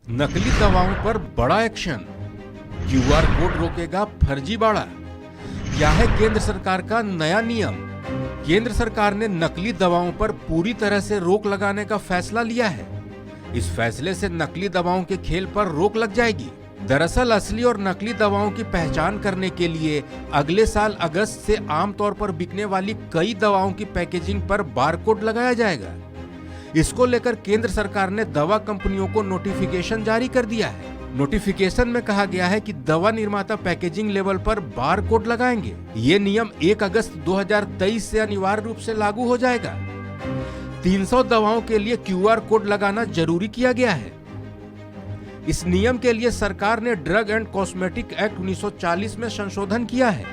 नकली दवाओं पर बड़ा एक्शन, क्यूआर कोड रोकेगा फर्जीवाड़ा। क्या है केंद्र सरकार का नया नियम? केंद्र सरकार ने नकली दवाओं पर पूरी तरह से रोक लगाने का फैसला लिया है। इस फैसले से नकली दवाओं के खेल पर रोक लग जाएगी। दरअसल असली और नकली दवाओं की पहचान करने के लिए अगले साल अगस्त से आमतौर पर बिकने वाली कई दवाओं की पैकेजिंग पर बारकोड लगाया जाएगा। इसको लेकर केंद्र सरकार ने दवा कंपनियों को नोटिफिकेशन जारी कर दिया है। नोटिफिकेशन में कहा गया है कि दवा निर्माता पैकेजिंग लेवल पर बारकोड लगाएंगे। ये नियम 1 अगस्त 2023 से अनिवार्य रूप से लागू हो जाएगा। 300 दवाओं के लिए क्यूआर कोड लगाना जरूरी किया गया है। इस नियम के लिए सरकार ने ड्रग एंड कॉस्मेटिक एक्ट 1940 में संशोधन किया है।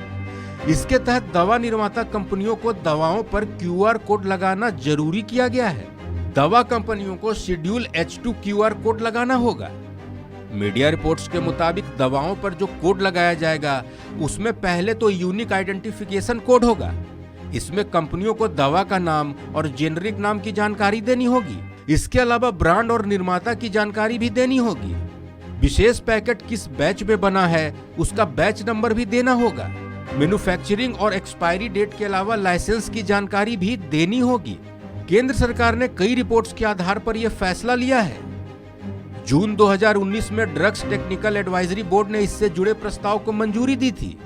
इसके तहत दवा निर्माता कंपनियों को दवाओं पर क्यूआर कोड लगाना जरूरी किया गया है। दवा कंपनियों को शेड्यूल H2 क्यूआर कोड लगाना होगा। मीडिया रिपोर्ट्स के मुताबिक दवाओं पर जो कोड लगाया जाएगा उसमें पहले तो यूनिक आइडेंटिफिकेशन कोड होगा। इसमें कंपनियों को दवा का नाम और जेनरिक नाम की जानकारी देनी होगी। इसके अलावा ब्रांड और निर्माता की जानकारी भी देनी होगी। विशेष पैकेट किस बैच में बना है उसका बैच नंबर भी देना होगा। मैन्युफैक्चरिंग और एक्सपायरी डेट के अलावा लाइसेंस की जानकारी भी देनी होगी। केंद्र सरकार ने कई रिपोर्ट्स के आधार पर यह फैसला लिया है। जून 2019 में ड्रग्स टेक्निकल एडवाइजरी बोर्ड ने इससे जुड़े प्रस्ताव को मंजूरी दी थी।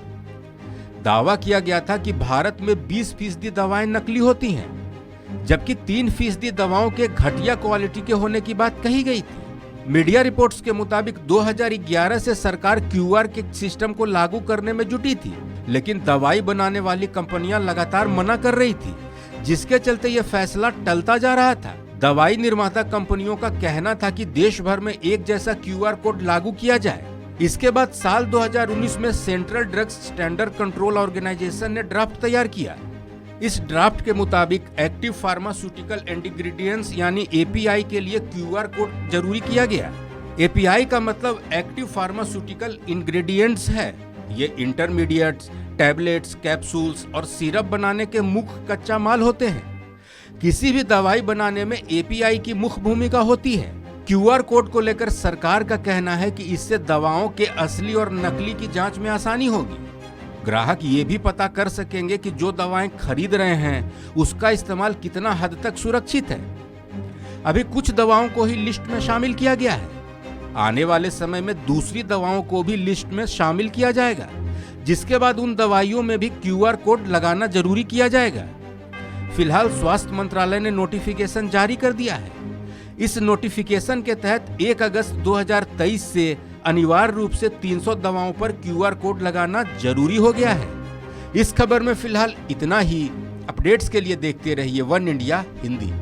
दावा किया गया था कि भारत में 20% दवाएं नकली होती हैं, जबकि 3% दवाओं के घटिया क्वालिटी के होने की बात कही गई थी। मीडिया रिपोर्ट्स के मुताबिक 2011 से सरकार क्यूआर के सिस्टम को लागू करने में जुटी थी, लेकिन दवाई बनाने वाली कंपनियां लगातार मना कर रही थी, जिसके चलते यह फैसला टलता जा रहा था। दवाई निर्माता कंपनियों का कहना था कि देश भर में एक जैसा क्यूआर कोड लागू किया जाए। इसके बाद साल 2019 में central drugs standard control organisation ने ड्राफ्ट तैयार किया। इस ड्राफ्ट के मुताबिक एक्टिव फार्मास्यूटिकल इंग्रेडिएंट्स यानी एपीआई के लिए क्यूआर कोड जरूरी किया गया। एपीआई का मतलब एक्टिव फार्मास्यूटिकल इंग्रेडिएंट्स है। ये इंटरमीडिएट्स, टैबलेट्स, कैप्सूल्स और सिरप बनाने के मुख्य कच्चा माल होते हैं। किसी भी दवाई बनाने में एपीआई की मुख्य भूमिका होती है। क्यूआर कोड को लेकर सरकार का कहना है कि इससे दवाओं के असली और नकली की जांच में आसानी होगी। ग्राहक ये भी पता कर सकेंगे कि जो दवाएं खरीद रहे हैं उसका इस्तेमाल कितना हद तक सुरक्षित है। अभी कुछ दवाओं को ही लिस्ट में शामिल किया गया है। आने वाले समय में दूसरी दवाओं को भी लिस्ट में शामिल किया जाएगा, जिसके बाद उन दवाइयों में भी क्यूआर कोड लगाना जरूरी किया जाएगा। फिलहाल स्वास्थ्य मंत्रालय ने नोटिफिकेशन जारी कर दिया है। इस नोटिफिकेशन के तहत 1 अगस्त 2023 से अनिवार्य रूप से 300 दवाओं पर क्यूआर कोड लगाना जरूरी हो गया है। इस खबर में फिलहाल इतना ही। अपडेट्स के लिए देखते रहिए वन इंडिया हिंदी।